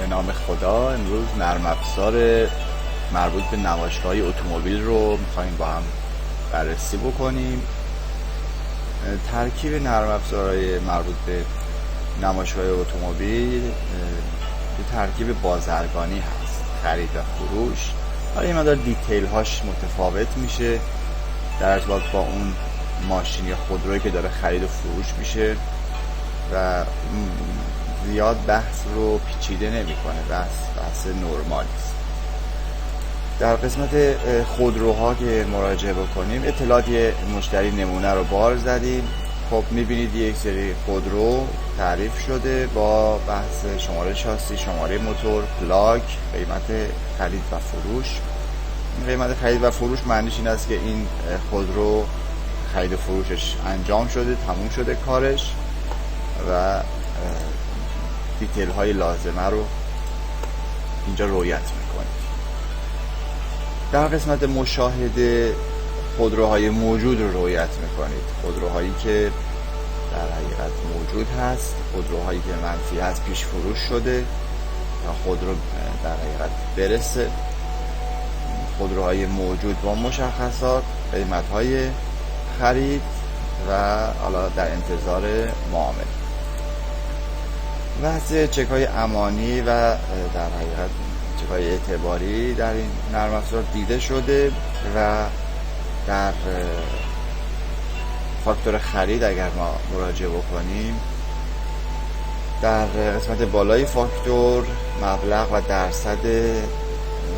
نام خدا. امروز نرم افزار مربوط به نمایشگاه اتومبیل رو میخوایم با هم بررسی بکنیم. ترکیب نرم افزارهای مربوط به نمایشگاه اتومبیل یه ترکیب بازرگانی هست، خرید و فروش. حالا این مقدار دیتیل هاش متفاوت میشه در ارتباط با اون ماشین یا خودرویی که داره خرید و فروش میشه و زیاد بحث رو پیچیده نمیکنه، بحث نرمالی است. در قسمت خودروها که مراجعه بکنیم، اطلاعات مشتری نمونه رو بار زدیم. خب میبینید یک سری خودرو تعریف شده با بحث شماره شاسی، شماره موتور، پلاک، قیمت خرید و فروش. قیمت خرید و فروش معنیش این است که این خودرو خرید و فروشش انجام شده، تموم شده کارش و دیتیل های لازمه رو اینجا رعایت میکنید. در قسمت مشاهده خودروهای موجود رو رعایت میکنید، خودروهایی که در حقیقت موجود هست، خودروهایی که منفی هست پیش فروش شده تا خودرو در حقیقت برسه، خودروهای موجود با مشخصات، قیمت‌های خرید و حالا در انتظار معامله. بحث چک‌های امانی و در حقیقت چک‌های اعتباری در این نرم افزار دیده شده و در فاکتور خرید اگر ما مراجعه بکنیم، در قسمت بالای فاکتور مبلغ و درصد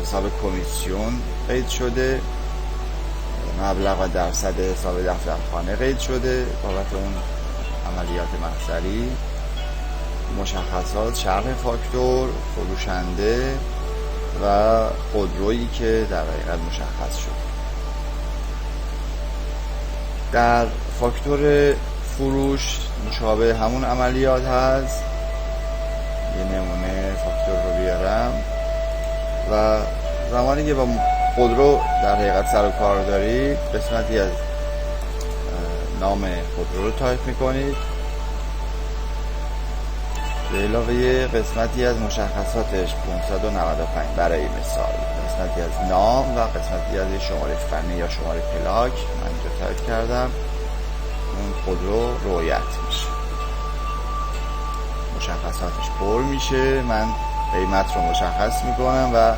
حساب کمیسیون قید شده، مبلغ و درصد حساب دفترخانه قید شده بابت اون عملیات محضری، مشخصات، شرح فاکتور، فروشنده و خودرویی که در حقیقت مشخص شد. در فاکتور فروش مشابه همون عملیات هست. یه نمونه فاکتور رو بیارم و زمانی که با خودرو در حقیقت سر و کار دارید، قسمتی از نام خودرو رو تایپ میکنید به علاوه قسمتی از مشخصاتش 595 برای مثال، قسمتی از نام و قسمتی از شماره فنی یا شماره پلاک من اینجا تایپ کردم. اون خودرو رعایت میشه، مشخصاتش پر میشه، من قیمت رو مشخص میکنم و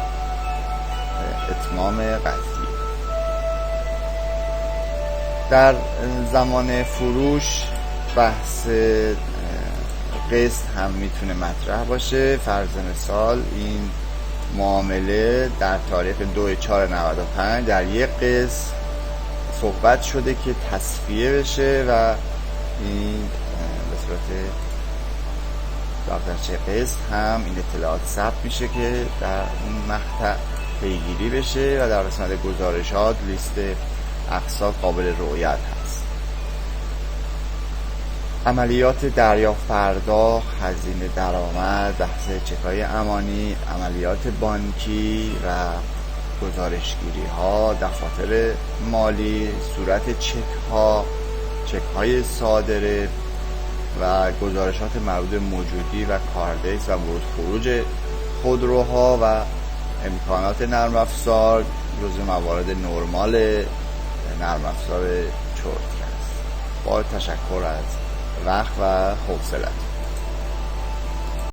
اتمام قضیه. در زمان فروش بحث قسط هم میتونه مطرح باشه. فرض مثال این معامله در تاریخ 2/4/95 در یک قسط صحبت شده که تصفیه بشه و این به صورت دفترچه قسط هم این اطلاعات ثبت میشه که در اون مقطع پیگیری بشه و در قسمت گزارشات لیست اقساط قابل رؤیت هست. عملیات دریافت پرداخت، هزینه درآمد، بحث چک‌های امانی، عملیات بانکی و گزارشگیری ها، دفاتر مالی، صورت چک‌های صادره و گزارشات مربوط به موجودی و کاردیس و ورود خروج خودروها و امکانات نرم افزار جزو موارد نرمال نرم افزار چرتک است. با تشکر از وقت و حوصله‌تون.